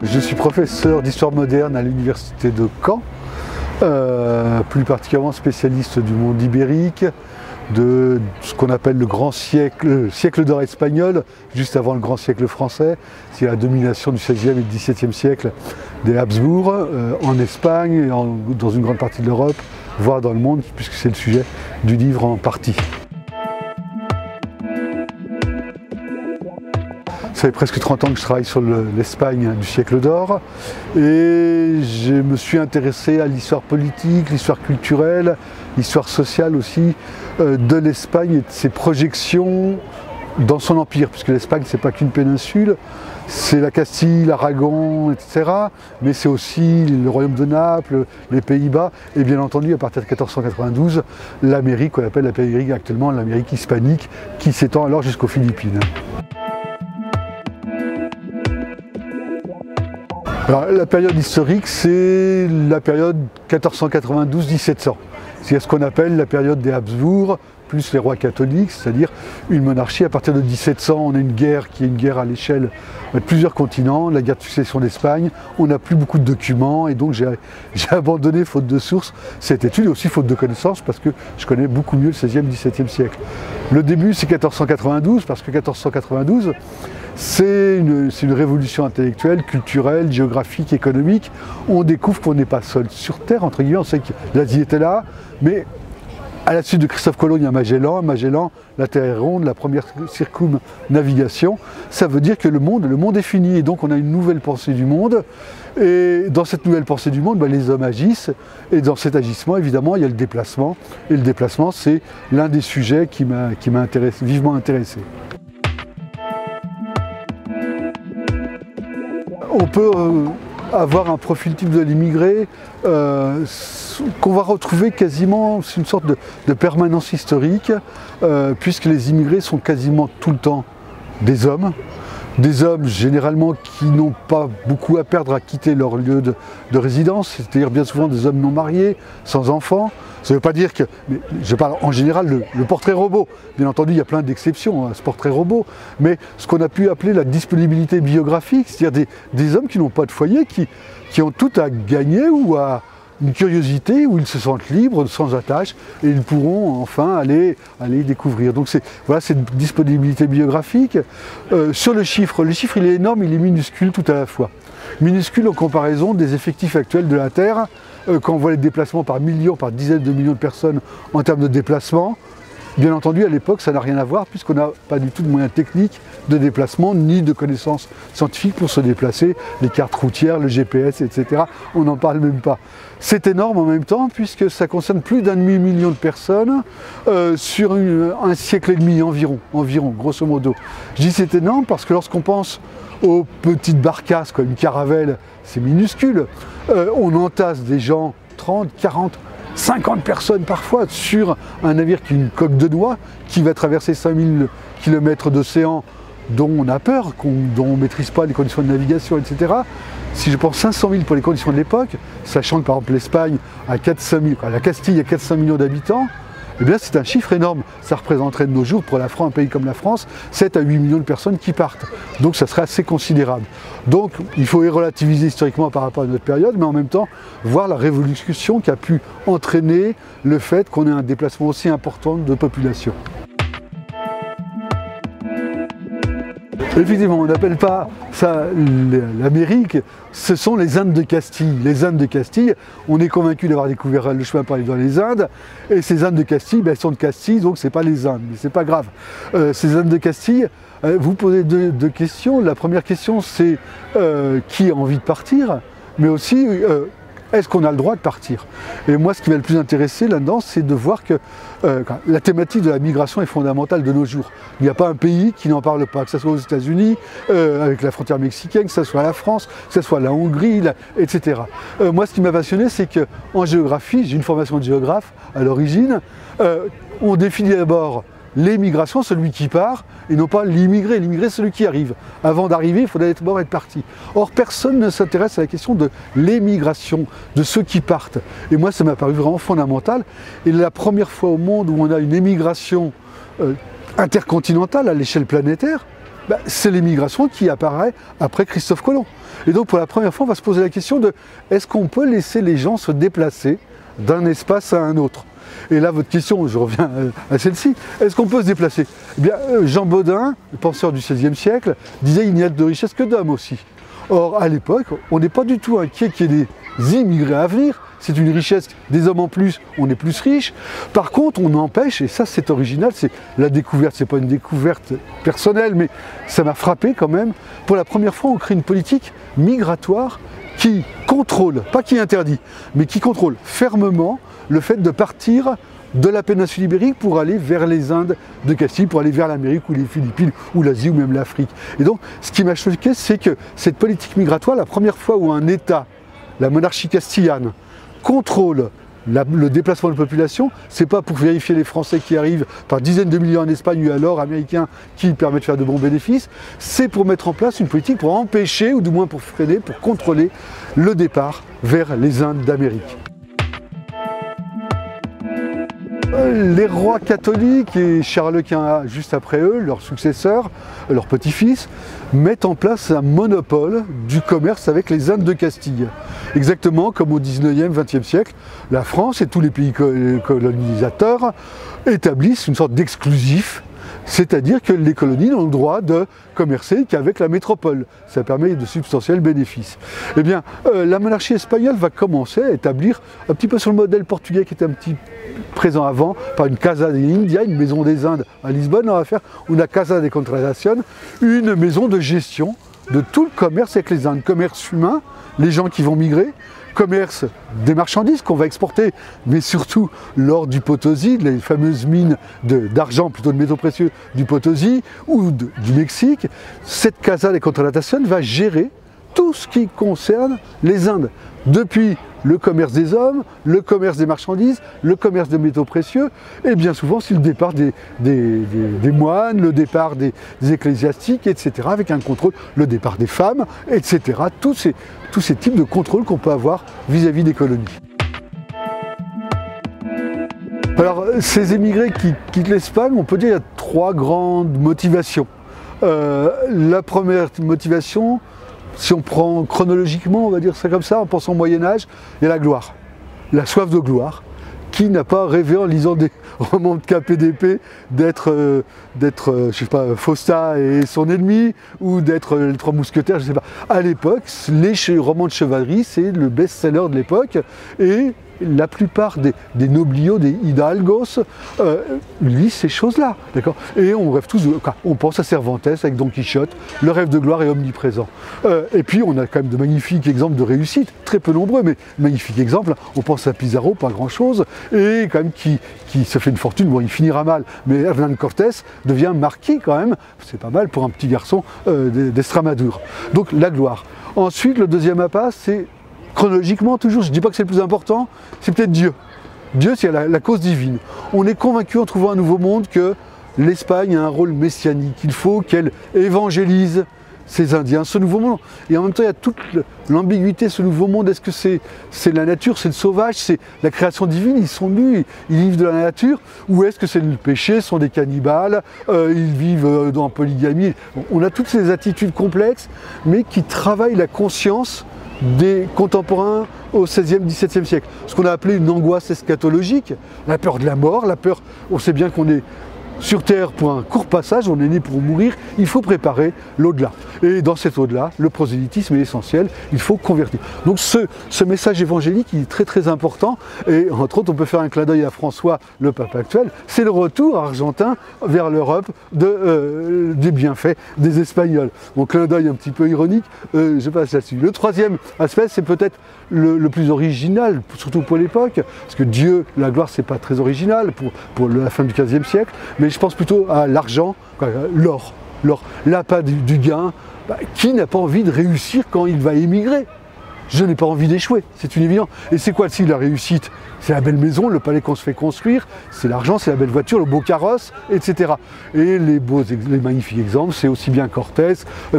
Je suis professeur d'histoire moderne à l'université de Caen, plus particulièrement spécialiste du monde ibérique, de ce qu'on appelle le grand siècle, le siècle d'or espagnol, juste avant le grand siècle français, c'est la domination du XVIe et du XVIIe siècle des Habsbourg en Espagne, dans une grande partie de l'Europe, voire dans le monde, puisque c'est le sujet du livre en partie. Ça fait presque 30 ans que je travaille sur l'Espagne du siècle d'or et je me suis intéressé à l'histoire politique, l'histoire culturelle, l'histoire sociale aussi de l'Espagne et de ses projections dans son empire, puisque l'Espagne c'est pas qu'une péninsule, c'est la Castille, l'Aragon, etc. Mais c'est aussi le royaume de Naples, les Pays-Bas et bien entendu à partir de 1492 l'Amérique qu'on appelle l'Amérique actuellement, l'Amérique hispanique qui s'étend alors jusqu'aux Philippines. Alors, la période historique, c'est la période 1492-1700. C'est ce qu'on appelle la période des Habsbourg, plus les rois catholiques, c'est-à-dire une monarchie. À partir de 1700, on a une guerre qui est une guerre à l'échelle de plusieurs continents, la guerre de succession d'Espagne. On n'a plus beaucoup de documents et donc j'ai abandonné, faute de sources, cette étude et aussi faute de connaissances parce que je connais beaucoup mieux le XVIe, XVIIe siècle. Le début, c'est 1492 parce que 1492, c'est une révolution intellectuelle, culturelle, géographique, économique. On découvre qu'on n'est pas seul sur Terre, entre guillemets. On sait que l'Asie était là, mais à la suite de Christophe Colomb, il y a Magellan. Magellan, la Terre est ronde, la première circumnavigation. Ça veut dire que le monde est fini. Et donc on a une nouvelle pensée du monde. Et dans cette nouvelle pensée du monde, les hommes agissent. Et dans cet agissement, évidemment, il y a le déplacement. Et le déplacement, c'est l'un des sujets qui m'a vivement intéressé. On peut avoir un profil type de l'immigré qu'on va retrouver quasiment, c'est une sorte de permanence historique, puisque les immigrés sont quasiment tout le temps des hommes généralement qui n'ont pas beaucoup à perdre à quitter leur lieu de résidence, c'est-à-dire bien souvent des hommes non mariés, sans enfants. Ça ne veut pas dire que, mais je parle en général le portrait robot. Bien entendu, il y a plein d'exceptions à ce portrait robot, mais ce qu'on a pu appeler la disponibilité biographique, c'est-à-dire des hommes qui n'ont pas de foyer, qui ont tout à gagner ou à une curiosité où ils se sentent libres, sans attache, et ils pourront enfin aller découvrir. Donc voilà cette disponibilité biographique. Sur le chiffre il est énorme, il est minuscule tout à la fois. Minuscule en comparaison des effectifs actuels de la Terre, quand on voit les déplacements par millions, par dizaines de millions de personnes en termes de déplacement. Bien entendu, à l'époque, ça n'a rien à voir puisqu'on n'a pas du tout de moyens techniques de déplacement ni de connaissances scientifiques pour se déplacer, les cartes routières, le GPS, etc. On n'en parle même pas. C'est énorme en même temps puisque ça concerne plus d'1,5 million de personnes sur un siècle et demi environ, grosso modo. Je dis c'est énorme parce que lorsqu'on pense aux petites barcasses comme une caravelle, c'est minuscule. On entasse des gens, 30, 40, 50 personnes parfois sur un navire qui est une coque de noix qui va traverser 5000 km d'océan dont on a peur, dont on ne maîtrise pas les conditions de navigation, etc. Si je pense 500 000 pour les conditions de l'époque, sachant que par exemple l'Espagne a 400 000, la Castille a 400 millions d'habitants, eh bien c'est un chiffre énorme. Ça représenterait de nos jours, pour un pays comme la France, 7 à 8 millions de personnes qui partent. Donc ça serait assez considérable. Donc il faut y relativiser historiquement par rapport à notre période, mais en même temps voir la révolution qui a pu entraîner le fait qu'on ait un déplacement aussi important de population. Effectivement, on n'appelle pas ça l'Amérique, ce sont les Indes de Castille. Les Indes de Castille, on est convaincu d'avoir découvert le chemin pour aller dans les Indes, et ces Indes de Castille, elles sont de Castille, donc c'est pas les Indes, mais c'est pas grave. Ces Indes de Castille, vous posez deux questions. La première question, c'est qui a envie de partir, mais aussi est-ce qu'on a le droit de partir? Et moi, ce qui m'a le plus intéressé là-dedans, c'est de voir que la thématique de la migration est fondamentale de nos jours. Il n'y a pas un pays qui n'en parle pas, que ce soit aux États-Unis, avec la frontière mexicaine, que ce soit la France, que ce soit la Hongrie, etc. Moi, ce qui m'a passionné, c'est qu'en géographie, j'ai une formation de géographe à l'origine, on définit d'abord l'émigration, celui qui part, et non pas l'immigré. L'immigré, c'est celui qui arrive. Avant d'arriver, il faudrait d'abord être parti. Or, personne ne s'intéresse à la question de l'émigration, de ceux qui partent. Et moi, ça m'a paru vraiment fondamental. Et la première fois au monde où on a une émigration intercontinentale à l'échelle planétaire, c'est l'émigration qui apparaît après Christophe Colomb. Et donc pour la première fois, on va se poser la question de est-ce qu'on peut laisser les gens se déplacer d'un espace à un autre? Et là, votre question, je reviens à celle-ci, est-ce qu'on peut se déplacer? Eh bien, Jean Bodin, le penseur du XVIe siècle, disait il n'y a de richesse que d'hommes aussi. Or, à l'époque, on n'est pas du tout inquiet qu'il y ait des immigrés à venir. C'est une richesse, des hommes en plus, on est plus riche. Par contre, on empêche, et ça c'est original, c'est la découverte, c'est pas une découverte personnelle, mais ça m'a frappé quand même. Pour la première fois, on crée une politique migratoire qui contrôle, pas qui interdit, mais qui contrôle fermement le fait de partir de la péninsule ibérique pour aller vers les Indes de Castille, pour aller vers l'Amérique ou les Philippines ou l'Asie ou même l'Afrique. Et donc, ce qui m'a choqué, c'est que cette politique migratoire, la première fois où un État, la monarchie castillane, contrôle le déplacement de population, c'est pas pour vérifier les Français qui arrivent par dizaines de milliers en Espagne ou alors américains qui permettent de faire de bons bénéfices, c'est pour mettre en place une politique pour empêcher ou du moins pour freiner, pour contrôler le départ vers les Indes d'Amérique. Les rois catholiques et Charles Quint juste après eux, leurs successeurs, leurs petits-fils, mettent en place un monopole du commerce avec les Indes de Castille. Exactement comme au 19e, 20e siècle, la France et tous les pays colonisateurs établissent une sorte d'exclusif, c'est-à-dire que les colonies n'ont le droit de commercer qu'avec la métropole. Ça permet de substantiels bénéfices. Eh bien, la monarchie espagnole va commencer à établir, un petit peu sur le modèle portugais qui était un petit présent avant, par une Casa de India, une maison des Indes à Lisbonne, on va faire une Casa de Contratación, une maison de gestion de tout le commerce avec les Indes. Commerce humain, les gens qui vont migrer, commerce des marchandises qu'on va exporter, mais surtout l'or du Potosí, les fameuses mines d'argent, plutôt de métaux précieux du Potosí ou du Mexique. Cette Casa de Contratación va gérer tout ce qui concerne les Indes, depuis le commerce des hommes, le commerce des marchandises, le commerce de métaux précieux, et bien souvent c'est le départ des moines, le départ des ecclésiastiques, etc., avec un contrôle, le départ des femmes, etc., tous ces types de contrôles qu'on peut avoir vis-à-vis des colonies. Alors, ces émigrés qui quittent l'Espagne, on peut dire qu'il y a trois grandes motivations. La première motivation, si on prend chronologiquement, on va dire ça comme ça, en pensant au Moyen-Âge, il y a la gloire, la soif de gloire. Qui n'a pas rêvé en lisant des romans de KPDP d'être, je sais pas, Fausta et son ennemi, ou d'être les Trois Mousquetaires, je sais pas. À l'époque, les romans de chevalerie, c'est le best-seller de l'époque, et la plupart des nobliaux, des hidalgos, lisent ces choses-là, d'accord. Et on rêve tous, on pense à Cervantes avec Don Quichotte, le rêve de gloire est omniprésent. Et puis on a quand même de magnifiques exemples de réussite, très peu nombreux, mais magnifiques exemples. On pense à Pizarro, pas grand-chose, et quand même qui se fait une fortune, bon il finira mal, mais Hernán Cortés devient marquis quand même, c'est pas mal pour un petit garçon d'Estramadour. Donc la gloire. Ensuite, le deuxième appât, c'est chronologiquement, toujours, je ne dis pas que c'est le plus important, c'est peut-être Dieu. Dieu, c'est la cause divine. On est convaincu en trouvant un nouveau monde que l'Espagne a un rôle messianique. Il faut qu'elle évangélise ces Indiens, ce nouveau monde. Et en même temps, il y a toute l'ambiguïté, ce nouveau monde. Est-ce que c'est la nature, c'est le sauvage, c'est la création divine, ils sont nus, ils vivent de la nature, ou est-ce que c'est le péché, ce sont des cannibales, ils vivent dans la polygamie. On a toutes ces attitudes complexes, mais qui travaillent la conscience des contemporains au XVIe, XVIIe siècle. Ce qu'on a appelé une angoisse eschatologique, la peur de la mort, la peur, on sait bien qu'on est sur Terre pour un court passage, on est né pour mourir, il faut préparer l'au-delà. Et dans cet au-delà, le prosélytisme est essentiel, il faut convertir. Donc ce message évangélique il est très très important, et entre autres on peut faire un clin d'œil à François, le pape actuel, c'est le retour argentin vers l'Europe des bienfaits des Espagnols. Mon clin d'œil un petit peu ironique, je passe là-dessus. Le troisième aspect, c'est peut-être le plus original, surtout pour l'époque, parce que Dieu, la gloire, c'est pas très original pour la fin du XVe siècle, mais je pense plutôt à l'argent, l'or, l'appât du gain. Qui n'a pas envie de réussir quand il va émigrer? Je n'ai pas envie d'échouer, c'est une évidence. Et c'est quoi le signe de la réussite? C'est la belle maison, le palais qu'on se fait construire, c'est l'argent, c'est la belle voiture, le beau carrosse, etc. Et les magnifiques exemples, c'est aussi bien Cortés,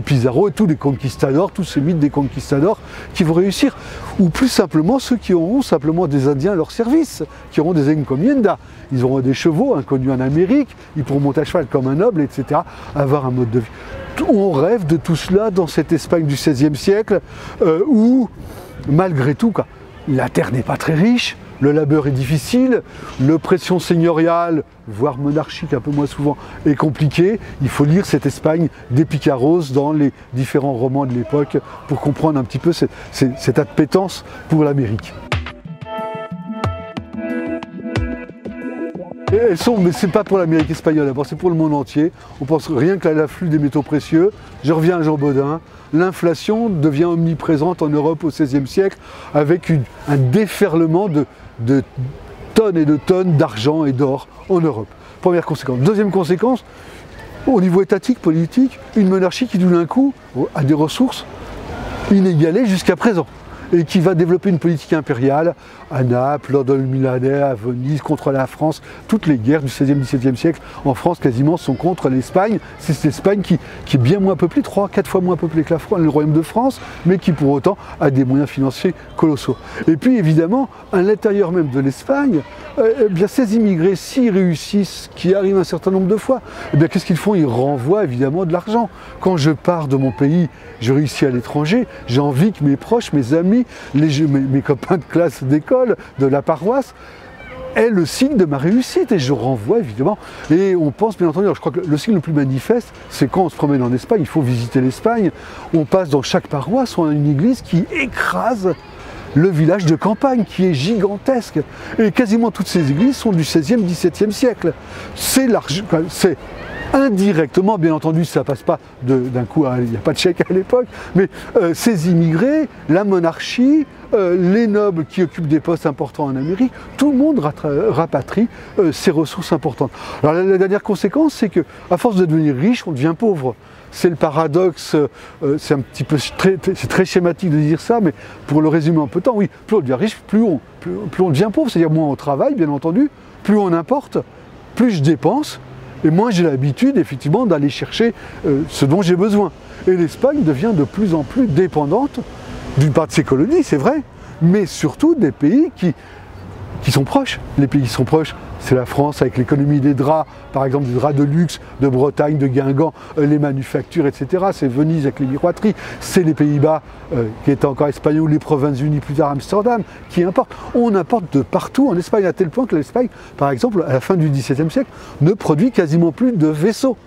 Pizarro et tous les conquistadors, tous ces mythes des conquistadors qui vont réussir. Ou plus simplement ceux qui auront simplement des Indiens à leur service, qui auront des encomiendas. Ils auront des chevaux inconnus en Amérique, ils pourront monter à cheval comme un noble, etc. Avoir un mode de vie. on rêve de tout cela dans cette Espagne du XVIe siècle où, malgré tout, quoi, la terre n'est pas très riche, le labeur est difficile, l'oppression seigneuriale, voire monarchique un peu moins souvent, est compliquée. Il faut lire cette Espagne des Picaros dans les différents romans de l'époque pour comprendre un petit peu cette appétence pour l'Amérique. Elles sont, mais c'est pas pour l'Amérique espagnole, d'abord c'est pour le monde entier. On pense rien qu'à l'afflux des métaux précieux. Je reviens à Jean Bodin. L'inflation devient omniprésente en Europe au XVIe siècle avec un déferlement de tonnes et de tonnes d'argent et d'or en Europe. Première conséquence. Deuxième conséquence, au niveau étatique, politique, une monarchie qui tout d'un coup a des ressources inégalées jusqu'à présent et qui va développer une politique impériale à Naples, lors de le Milanais, à Venise, contre la France. Toutes les guerres du XVIe, XVIIe siècle en France quasiment sont contre l'Espagne. C'est cette Espagne qui est bien moins peuplée, 3-4 fois moins peuplée que le Royaume de France, mais qui pour autant a des moyens financiers colossaux. Et puis évidemment, à l'intérieur même de l'Espagne, bien ces immigrés, s'ils réussissent, qui arrivent un certain nombre de fois, eh bien qu'est-ce qu'ils font? Ils renvoient évidemment de l'argent. Quand je pars de mon pays, je réussis à l'étranger, j'ai envie que mes proches, mes amis, mes copains de classe, d'école, de la paroisse, est le signe de ma réussite et je renvoie évidemment. Et on pense bien entendu, alors je crois que le signe le plus manifeste, c'est quand on se promène en Espagne, il faut visiter l'Espagne, on passe dans chaque paroisse, on a une église qui écrase le village de campagne qui est gigantesque. Et quasiment toutes ces églises sont du XVIe, XVIIe siècle. C'est large, c'est indirectement, bien entendu, ça passe pas d'un coup, il n'y a pas de chèque à l'époque, mais ces immigrés, la monarchie, les nobles qui occupent des postes importants en Amérique, tout le monde rapatrie ces ressources importantes. Alors la dernière conséquence, c'est que à force de devenir riche, on devient pauvre. C'est le paradoxe, c'est un petit peu c'est très schématique de dire ça, mais pour le résumer en peu de temps, oui, plus on devient riche, plus on devient pauvre, c'est-à-dire moins on travaille, bien entendu, plus on importe, plus je dépense, et moins j'ai l'habitude, effectivement, d'aller chercher ce dont j'ai besoin. Et l'Espagne devient de plus en plus dépendante, d'une part de ses colonies, c'est vrai, mais surtout des pays qui sont proches. Les pays qui sont proches, c'est la France avec l'économie des draps, par exemple des draps de luxe, de Bretagne, de Guingamp, les manufactures, etc. C'est Venise avec les miroiteries, c'est les Pays-Bas, qui étaient encore espagnols, ou les Provinces-Unies, plus tard Amsterdam, qui importent. On importe de partout en Espagne, à tel point que l'Espagne, par exemple, à la fin du XVIIe siècle, ne produit quasiment plus de vaisseaux.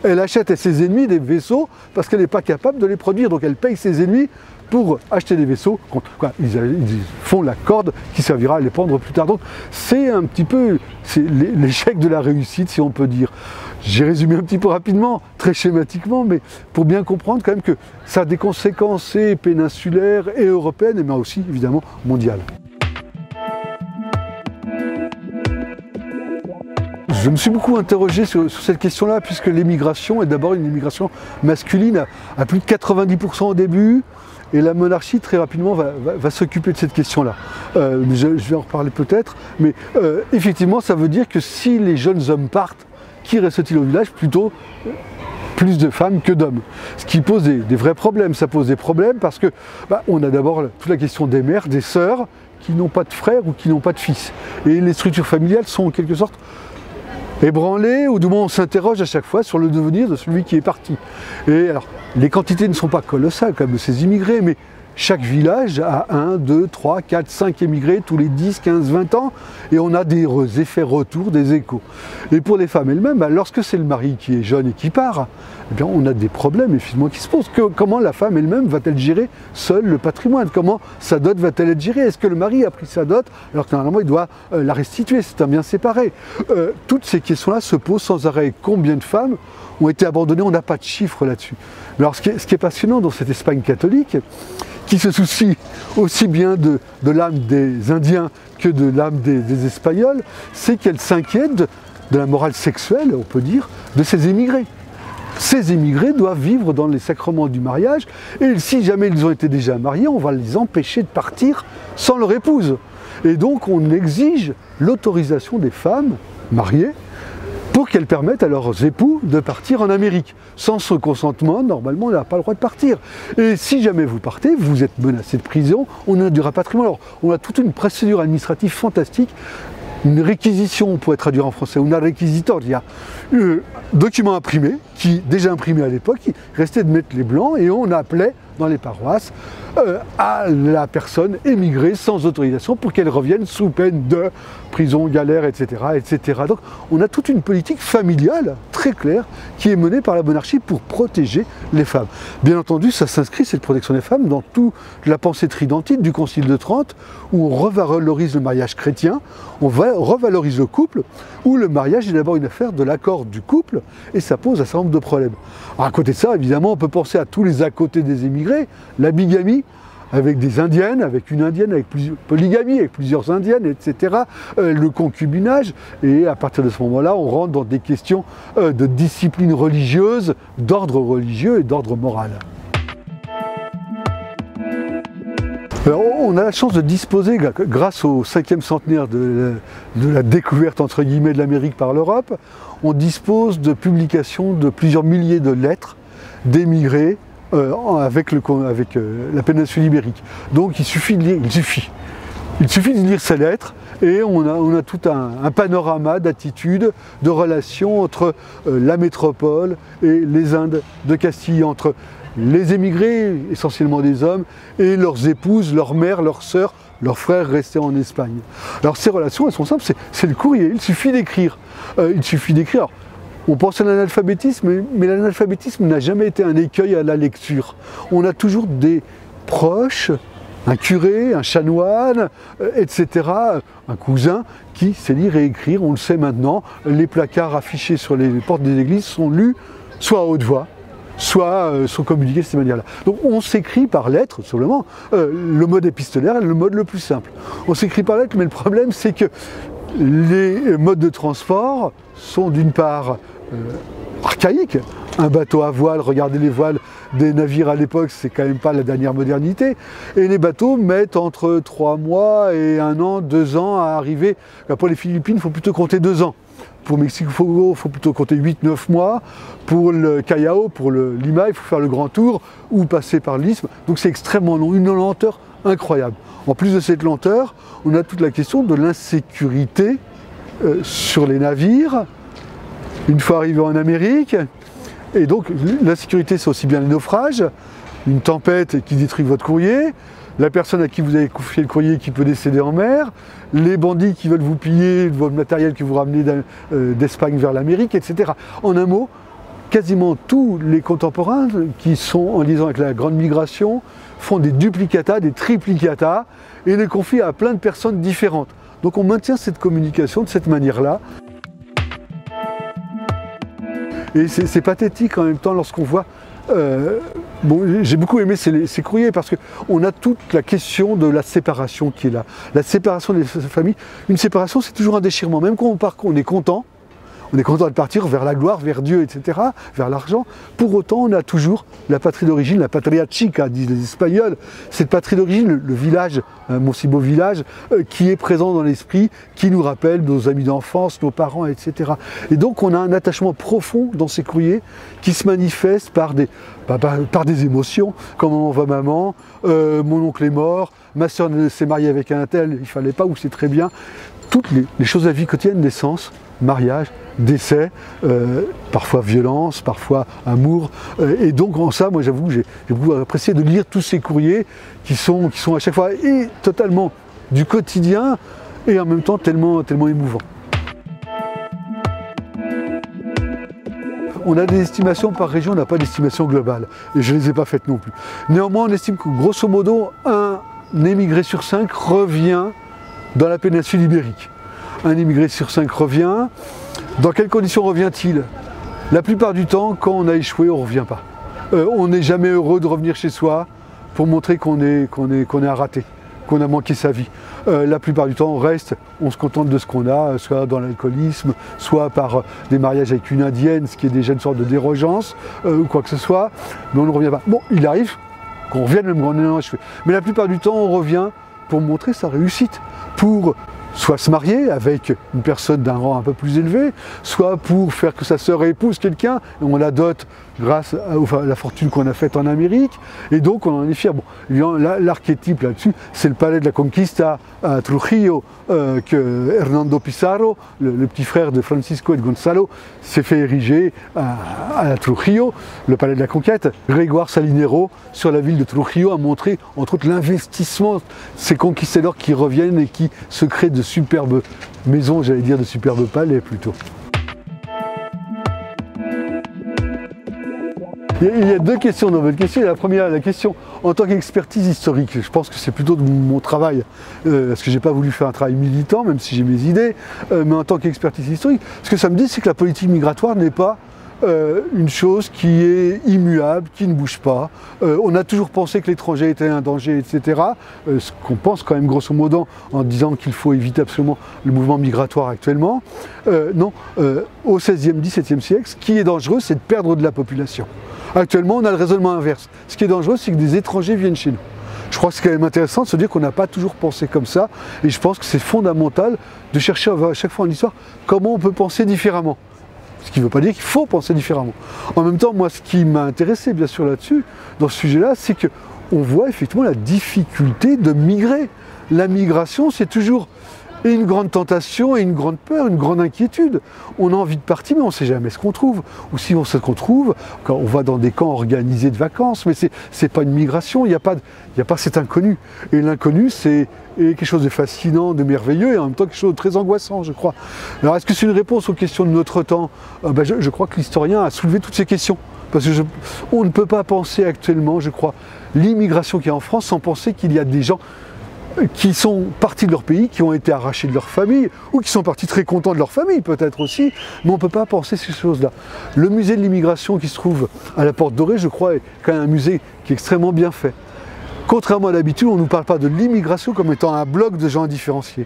Elle achète à ses ennemis des vaisseaux parce qu'elle n'est pas capable de les produire, donc elle paye ses ennemis pour acheter des vaisseaux, ils font la corde qui servira à les pendre plus tard. Donc c'est un petit peu l'échec de la réussite, si on peut dire. J'ai résumé un petit peu rapidement, très schématiquement, mais pour bien comprendre quand même que ça a des conséquences et péninsulaires et européennes, mais aussi évidemment mondiales. Je me suis beaucoup interrogé sur cette question-là, puisque l'émigration est d'abord une immigration masculine à plus de 90% au début, et la monarchie très rapidement va s'occuper de cette question-là. Je vais en reparler peut-être, mais effectivement ça veut dire que si les jeunes hommes partent, qui reste-t-il au village? Plutôt plus de femmes que d'hommes. Ce qui pose des vrais problèmes. Ça pose des problèmes parce que on a d'abord toute la question des mères, des sœurs, qui n'ont pas de frères ou qui n'ont pas de fils. Et les structures familiales sont en quelque sorte ébranlé, ou du moins on s'interroge à chaque fois sur le devenir de celui qui est parti. Et alors, les quantités ne sont pas colossales comme de ces immigrés, mais chaque village a 1, 2, 3, 4, 5 émigrés tous les 10, 15, 20 ans, et on a des effets retours, des échos. Et pour les femmes elles-mêmes, lorsque c'est le mari qui est jeune et qui part, eh bien on a des problèmes effectivement qui se posent. Comment la femme elle-même va-t-elle gérer seule le patrimoine? Comment sa dot va-t-elle être gérée? Est-ce que le mari a pris sa dot alors que normalement il doit la restituer? C'est un bien séparé. Toutes ces questions-là se posent sans arrêt. Combien de femmes ont été abandonnées? On n'a pas de chiffres là-dessus. Alors ce qui est passionnant dans cette Espagne catholique, qui se soucie aussi bien de l'âme des Indiens que de l'âme des Espagnols, c'est qu'elle s'inquiète de la morale sexuelle, on peut dire, de ces émigrés. Ces émigrés doivent vivre dans les sacrements du mariage, et si jamais ils ont été déjà mariés, on va les empêcher de partir sans leur épouse. Et donc on exige l'autorisation des femmes mariées pour qu'elles permettent à leurs époux de partir en Amérique. Sans ce consentement, normalement, on n'a pas le droit de partir. Et si jamais vous partez, vous êtes menacé de prison, on a du rapatriement. Alors, on a toute une procédure administrative fantastique une réquisition, on pourrait traduire en français, una requisitoria, document imprimé, qui déjà imprimé à l'époque, il restait de mettre les blancs et on appelait dans les paroisses à la personne émigrée sans autorisation pour qu'elle revienne sous peine de prison, galère, etc., etc. Donc on a toute une politique familiale très claire qui est menée par la monarchie pour protéger les femmes. Bien entendu, ça s'inscrit, cette protection des femmes, dans toute la pensée tridentine du Concile de Trente, où on revalorise le mariage chrétien, on revalorise le couple, où le mariage est d'abord une affaire de l'accord du couple, et ça pose un certain nombre de problèmes. Alors, à côté de ça, évidemment, on peut penser à tous les à côté des émigrés, la bigamie, avec des indiennes, avec une indienne, avec polygamie, avec plusieurs indiennes, etc., le concubinage, et à partir de ce moment-là, on rentre dans des questions de discipline religieuse, d'ordre religieux et d'ordre moral. Alors, on a la chance de disposer, grâce au 5e centenaire de la découverte entre guillemets de l'Amérique par l'Europe, on dispose de publications de plusieurs milliers de lettres d'émigrés avec la péninsule ibérique. Donc il suffit de lire, il suffit de lire ces lettres et on a tout un panorama d'attitudes, de relations entre la métropole et les Indes de Castille, entre les émigrés, essentiellement des hommes, et leurs épouses, leurs mères, leurs sœurs, leurs frères restés en Espagne. Alors ces relations, elles sont simples, c'est le courrier, il suffit d'écrire. Il suffit d'écrire. On pense à l'analphabétisme, mais l'analphabétisme n'a jamais été un écueil à la lecture. On a toujours des proches, un curé, un chanoine, etc., un cousin qui sait lire et écrire, on le sait maintenant. Les placards affichés sur les portes des églises sont lus soit à haute voix, soit sont communiqués de cette manière-là. Donc on s'écrit par lettres, simplement. Le mode épistolaire est le mode le plus simple. On s'écrit par lettres, mais le problème c'est que les modes de transport sont d'une part archaïques. Un bateau à voile, regardez les voiles des navires à l'époque, c'est quand même pas la dernière modernité. Et les bateaux mettent entre 3 mois et 1 an, 2 ans à arriver. Pour les Philippines, il faut plutôt compter 2 ans. Pour Mexico, il faut plutôt compter 8-9 mois. Pour le Callao, pour le Lima, il faut faire le grand tour ou passer par l'isthme. Donc c'est extrêmement long, une lenteur incroyable. En plus de cette lenteur, on a toute la question de l'insécurité sur les navires, une fois arrivé en Amérique. Et donc l'insécurité, c'est aussi bien les naufrages, une tempête qui détruit votre courrier, la personne à qui vous avez confié le courrier qui peut décéder en mer, les bandits qui veulent vous piller votre matériel que vous ramenez d'Espagne vers l'Amérique, etc. En un mot, quasiment tous les contemporains qui sont en liaison avec la grande migration font des duplicata, des triplicata et les confient à plein de personnes différentes. Donc on maintient cette communication de cette manière-là. Et c'est pathétique en même temps lorsqu'on voit... j'ai beaucoup aimé ces courriers parce qu'on a toute la question de la séparation qui est là. La séparation des familles. Une séparation, c'est toujours un déchirement. Même quand on part, on est content de partir vers la gloire, vers Dieu, etc., vers l'argent. Pour autant, on a toujours la patrie d'origine, la patria chica, disent les Espagnols. Cette patrie d'origine, le village, mon si beau village, qui est présent dans l'esprit, qui nous rappelle nos amis d'enfance, nos parents, etc. Et donc, on a un attachement profond dans ces courriers qui se manifeste par des émotions, comme on va maman, mon oncle est mort, ma soeur s'est mariée avec un tel, il fallait pas, ou c'est très bien. Toutes les choses de la vie quotidienne, naissance, mariage, décès, parfois violence, parfois amour. Et donc en ça, moi j'avoue, j'ai beaucoup apprécié de lire tous ces courriers qui sont à chaque fois et totalement du quotidien et en même temps tellement émouvants. On a des estimations par région, on n'a pas d'estimation globale. Et je ne les ai pas faites non plus. Néanmoins, on estime que grosso modo, un émigré sur 5 revient dans la péninsule ibérique. Un émigré sur 5 revient. Dans quelles conditions revient-il? La plupart du temps, quand on a échoué, on ne revient pas. On n'est jamais heureux de revenir chez soi pour montrer qu'on est un raté, qu'on a manqué sa vie. La plupart du temps, on reste, on se contente de ce qu'on a, soit dans l'alcoolisme, soit par des mariages avec une indienne, ce qui est déjà une sorte de dérogeance, ou quoi que ce soit, mais on ne revient pas. Bon, il arrive qu'on revienne même quand on est échoué. Mais la plupart du temps, on revient pour montrer sa réussite, pour soit se marier avec une personne d'un rang un peu plus élevé, soit pour faire que sa sœur épouse quelqu'un, et on la dote grâce à la fortune qu'on a faite en Amérique, et donc on en est fier. Bon, l'archétype là-dessus, c'est le palais de la Conquista à Trujillo, que Hernando Pizarro, le petit frère de Francisco et de Gonzalo, s'est fait ériger à Trujillo, le palais de la Conquête. Grégoire Salinero, sur la ville de Trujillo, a montré, entre autres, l'investissement, ces conquistadors qui reviennent et qui se créent de superbes maisons, j'allais dire de superbes palais plutôt. Il y a deux questions dans votre question. La première, la question en tant qu'expertise historique. Je pense que c'est plutôt de mon travail, parce que j'ai pas voulu faire un travail militant, même si j'ai mes idées, mais en tant qu'expertise historique. Ce que ça me dit, c'est que la politique migratoire n'est pas une chose qui est immuable, qui ne bouge pas. On a toujours pensé que l'étranger était un danger, etc. Ce qu'on pense quand même grosso modo en disant qu'il faut éviter absolument le mouvement migratoire actuellement. Non, au XVIe, XVIIe siècle, ce qui est dangereux, c'est de perdre de la population. Actuellement, on a le raisonnement inverse. Ce qui est dangereux, c'est que des étrangers viennent chez nous. Je crois que c'est quand même intéressant de se dire qu'on n'a pas toujours pensé comme ça, et je pense que c'est fondamental de chercher à chaque fois en histoire comment on peut penser différemment. Ce qui ne veut pas dire qu'il faut penser différemment. En même temps, moi, ce qui m'a intéressé, bien sûr, là-dessus, dans ce sujet-là, c'est qu'on voit effectivement la difficulté de migrer. La migration, c'est toujours une grande tentation et une grande peur, une grande inquiétude. On a envie de partir, mais on ne sait jamais ce qu'on trouve. Ou si on sait ce qu'on trouve, quand on va dans des camps organisés de vacances, mais ce n'est pas une migration, il n'y a pas cet inconnu. Et l'inconnu, c'est quelque chose de fascinant, de merveilleux, et en même temps quelque chose de très angoissant, je crois. Alors, est-ce que c'est une réponse aux questions de notre temps? Je crois que l'historien a soulevé toutes ces questions. Parce que on ne peut pas penser actuellement, je crois, l'immigration qu'il y a en France sans penser qu'il y a des gens qui sont partis de leur pays, qui ont été arrachés de leur famille, ou qui sont partis très contents de leur famille peut-être aussi, mais on ne peut pas penser ces choses-là. Le musée de l'immigration qui se trouve à la Porte Dorée, je crois, est quand même un musée qui est extrêmement bien fait. Contrairement à l'habitude, on ne nous parle pas de l'immigration comme étant un bloc de gens différenciés.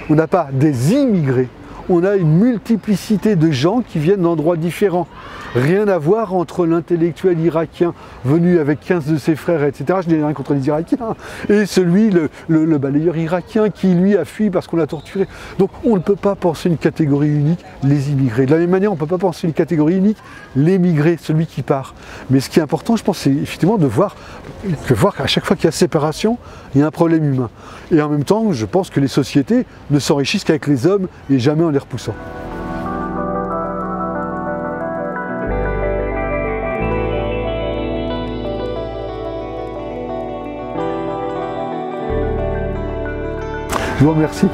On n'a pas des immigrés, on a une multiplicité de gens qui viennent d'endroits différents. Rien à voir entre l'intellectuel irakien venu avec 15 de ses frères, etc. Je n'ai rien contre les Irakiens. Et celui, le balayeur irakien, qui lui a fui parce qu'on l'a torturé. Donc on ne peut pas penser une catégorie unique, les immigrés. De la même manière, on ne peut pas penser une catégorie unique, l'émigré, celui qui part. Mais ce qui est important, je pense, c'est effectivement de voir qu'à chaque fois qu'il y a séparation, il y a un problème humain. Et en même temps, je pense que les sociétés ne s'enrichissent qu'avec les hommes et jamais en les repoussant. Je vous remercie.